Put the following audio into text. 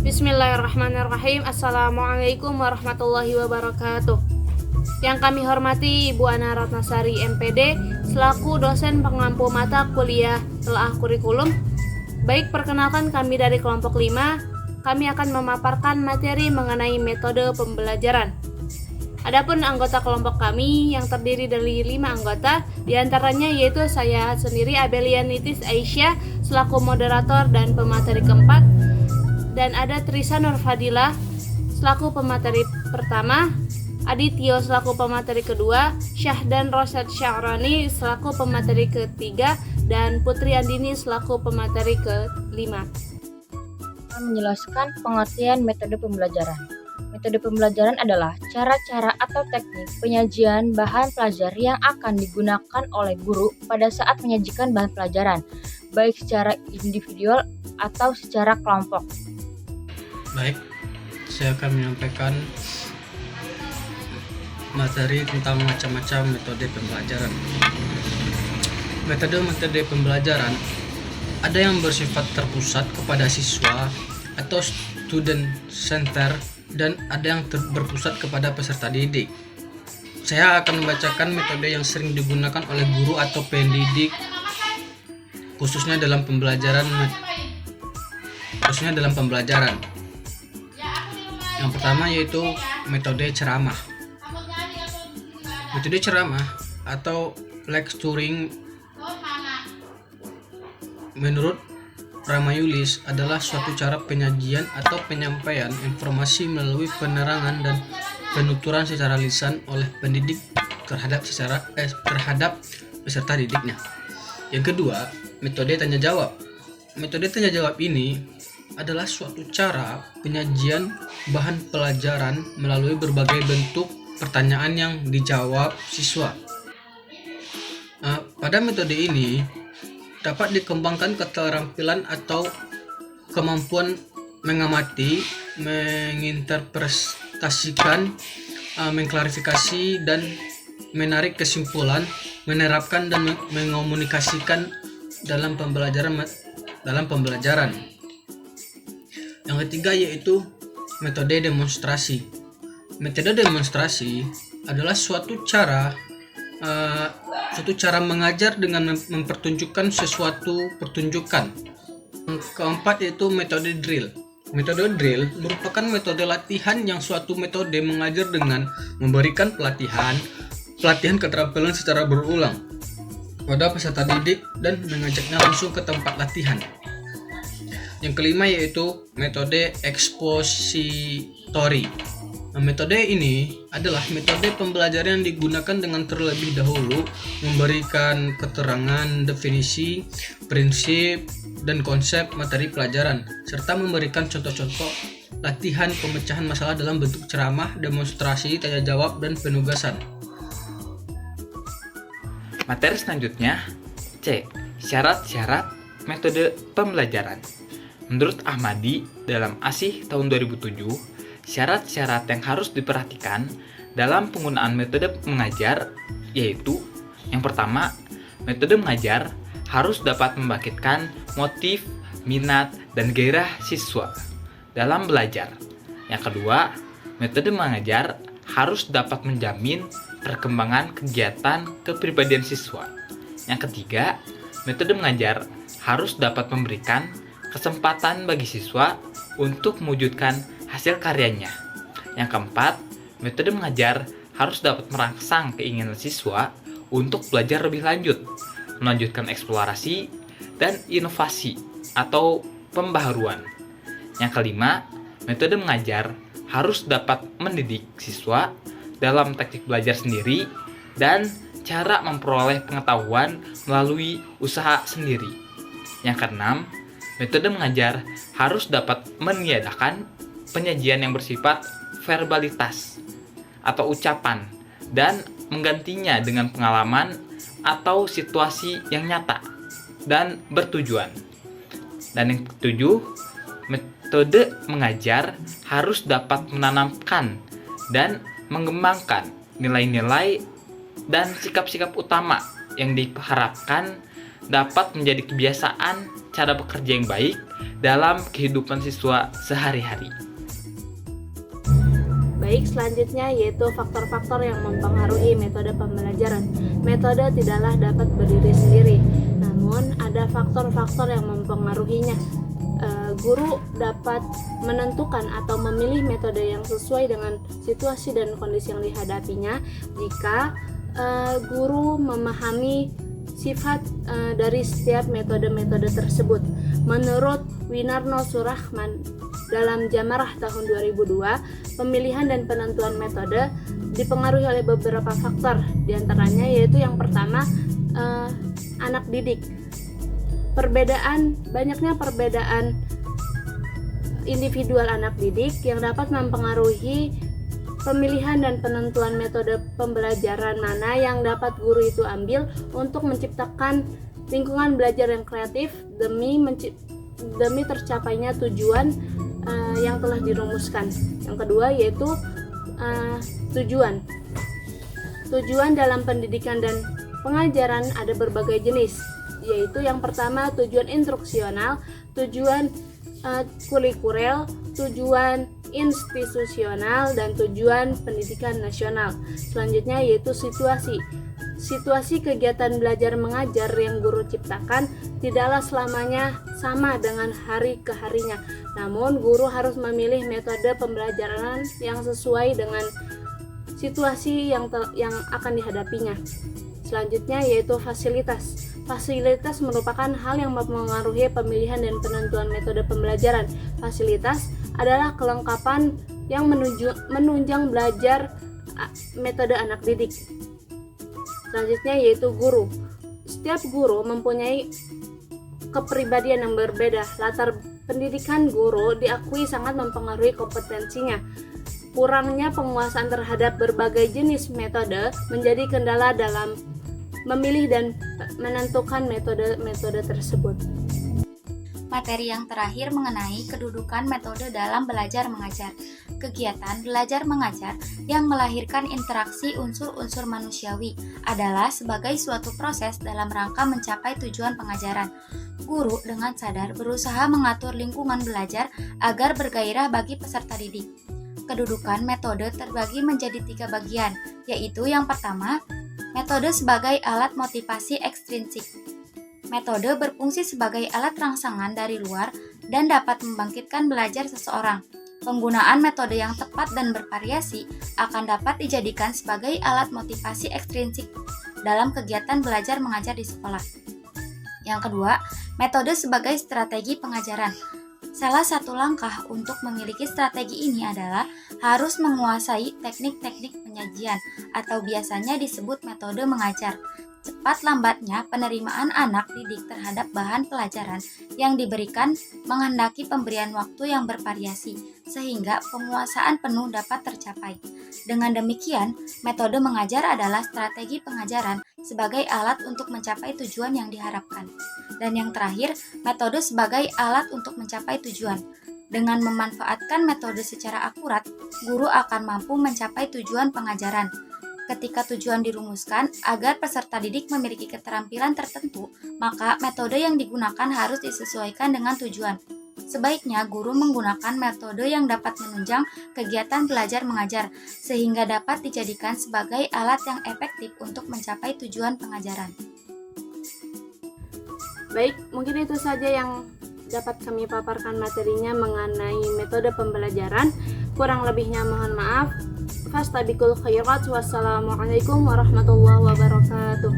Bismillahirrahmanirrahim. Assalamualaikum warahmatullahi wabarakatuh. Yang kami hormati Ibu Ana Ratnasari MPD selaku dosen pengampu mata kuliah telaah kurikulum. Baik, perkenalkan kami dari kelompok 5. Kami akan memaparkan materi mengenai metode pembelajaran. Adapun anggota kelompok kami yang terdiri dari 5 anggota, diantaranya yaitu saya sendiri Abelia Nitis Aisyah selaku moderator dan pemateri keempat, dan ada Trisa Nurfadilah selaku pemateri pertama, Adityo selaku pemateri kedua, Syahdan Rosyad Sya'rani selaku pemateri ketiga, dan Putri Andini selaku pemateri kelima. Menjelaskan pengertian metode pembelajaran. Metode pembelajaran adalah cara-cara atau teknik penyajian bahan pelajar yang akan digunakan oleh guru pada saat menyajikan bahan pelajaran, baik secara individual atau secara kelompok. Baik, saya akan menyampaikan materi tentang macam-macam metode pembelajaran. Metode-metode pembelajaran ada yang bersifat terpusat kepada siswa atau student center, dan ada yang berpusat kepada peserta didik. Saya akan membacakan metode yang sering digunakan oleh guru atau pendidik khususnya dalam pembelajaran. Yang pertama yaitu metode ceramah. Metode ceramah atau lecturing menurut Ramayulis adalah suatu cara penyajian atau penyampaian informasi melalui penerangan dan penuturan secara lisan oleh pendidik terhadap peserta didiknya. Yang kedua, metode tanya jawab. Metode tanya jawab ini adalah suatu cara penyajian bahan pelajaran melalui berbagai bentuk pertanyaan yang dijawab siswa. Pada metode ini dapat dikembangkan keterampilan atau kemampuan mengamati, menginterpretasikan, mengklarifikasi dan menarik kesimpulan, menerapkan dan mengomunikasikan dalam pembelajaran. Yang ketiga yaitu metode demonstrasi. Metode demonstrasi adalah suatu cara mengajar dengan mempertunjukkan sesuatu pertunjukan. Yang keempat yaitu metode drill. Metode drill merupakan metode latihan yang suatu metode mengajar dengan memberikan pelatihan keterampilan secara berulang pada peserta didik dan mengajaknya langsung ke tempat latihan. Yang kelima yaitu metode ekspositori. Metode ini adalah metode pembelajaran yang digunakan dengan terlebih dahulu memberikan keterangan, definisi, prinsip, dan konsep materi pelajaran, serta memberikan contoh-contoh latihan pemecahan masalah dalam bentuk ceramah, demonstrasi, tanya jawab, dan penugasan. Materi selanjutnya, C. Syarat-syarat metode pembelajaran. Menurut Ahmadi dalam ASIH tahun 2007, syarat-syarat yang harus diperhatikan dalam penggunaan metode mengajar yaitu: yang pertama, metode mengajar harus dapat membangkitkan motif, minat, dan gairah siswa dalam belajar. Yang kedua, metode mengajar harus dapat menjamin perkembangan kegiatan kepribadian siswa. Yang ketiga, metode mengajar harus dapat memberikan kesempatan bagi siswa untuk mewujudkan hasil karyanya. Yang keempat, metode mengajar harus dapat merangsang keinginan siswa untuk belajar lebih lanjut, melanjutkan eksplorasi dan inovasi atau pembaharuan. Yang kelima, metode mengajar harus dapat mendidik siswa dalam teknik belajar sendiri dan cara memperoleh pengetahuan melalui usaha sendiri. Yang keenam, metode mengajar harus dapat meniadakan penyajian yang bersifat verbalitas atau ucapan dan menggantinya dengan pengalaman atau situasi yang nyata dan bertujuan. Dan yang ketujuh, metode mengajar harus dapat menanamkan dan mengembangkan nilai-nilai dan sikap-sikap utama yang diharapkan dapat menjadi kebiasaan cara bekerja yang baik dalam kehidupan siswa sehari-hari. Baik, selanjutnya yaitu faktor-faktor yang mempengaruhi metode pembelajaran. Metode tidaklah dapat berdiri sendiri, namun ada faktor-faktor yang mempengaruhinya. Guru dapat menentukan atau memilih metode yang sesuai dengan situasi dan kondisi yang dihadapinya jika guru memahami sifat dari setiap metode-metode tersebut. Menurut Winarno Surahman dalam Jamarah tahun 2002, pemilihan dan penentuan metode dipengaruhi oleh beberapa faktor, diantaranya yaitu yang pertama, anak didik. Banyaknya perbedaan individual anak didik yang dapat mempengaruhi pemilihan dan penentuan metode pembelajaran mana yang dapat guru itu ambil untuk menciptakan lingkungan belajar yang kreatif demi tercapainya tujuan yang telah dirumuskan. Yang kedua yaitu tujuan. Tujuan dalam pendidikan dan pengajaran ada berbagai jenis, yaitu yang pertama tujuan instruksional, tujuan kurikuler, tujuan institusional, dan tujuan pendidikan nasional. Selanjutnya yaitu situasi. Situasi kegiatan belajar mengajar yang guru ciptakan tidaklah selamanya sama dengan hari ke harinya. Namun guru harus memilih metode pembelajaran yang sesuai dengan situasi yang akan dihadapinya. Selanjutnya yaitu fasilitas. Fasilitas merupakan hal yang mempengaruhi pemilihan dan penentuan metode pembelajaran. Fasilitas adalah kelengkapan yang menunjang belajar metode anak didik. Selanjutnya yaitu guru. Setiap guru mempunyai kepribadian yang berbeda. Latar pendidikan guru diakui sangat mempengaruhi kompetensinya. Kurangnya penguasaan terhadap berbagai jenis metode menjadi kendala dalam memilih dan menentukan metode-metode tersebut. Materi yang terakhir mengenai kedudukan metode dalam belajar mengajar. Kegiatan belajar mengajar yang melahirkan interaksi unsur-unsur manusiawi adalah sebagai suatu proses dalam rangka mencapai tujuan pengajaran. Guru dengan sadar berusaha mengatur lingkungan belajar agar bergairah bagi peserta didik. Kedudukan metode terbagi menjadi 3 bagian, yaitu yang pertama, metode sebagai alat motivasi ekstrinsik. Metode berfungsi sebagai alat rangsangan dari luar dan dapat membangkitkan belajar seseorang. Penggunaan metode yang tepat dan bervariasi akan dapat dijadikan sebagai alat motivasi ekstrinsik dalam kegiatan belajar mengajar di sekolah. Yang kedua, metode sebagai strategi pengajaran. Salah satu langkah untuk memiliki strategi ini adalah harus menguasai teknik-teknik penyajian atau biasanya disebut metode mengajar. Cepat lambatnya penerimaan anak didik terhadap bahan pelajaran yang diberikan menghendaki pemberian waktu yang bervariasi sehingga penguasaan penuh dapat tercapai. Dengan demikian, metode mengajar adalah strategi pengajaran sebagai alat untuk mencapai tujuan yang diharapkan. Dan yang terakhir, metode sebagai alat untuk mencapai tujuan. Dengan memanfaatkan metode secara akurat, guru akan mampu mencapai tujuan pengajaran. Ketika tujuan dirumuskan agar peserta didik memiliki keterampilan tertentu, maka metode yang digunakan harus disesuaikan dengan tujuan. Sebaiknya guru menggunakan metode yang dapat menunjang kegiatan belajar mengajar, sehingga dapat dijadikan sebagai alat yang efektif untuk mencapai tujuan pengajaran. Baik, mungkin itu saja yang dapat kami paparkan materinya mengenai metode pembelajaran. Kurang lebihnya mohon maaf. Fastabiqul khairat. Wassalamualaikum warahmatullahi wabarakatuh.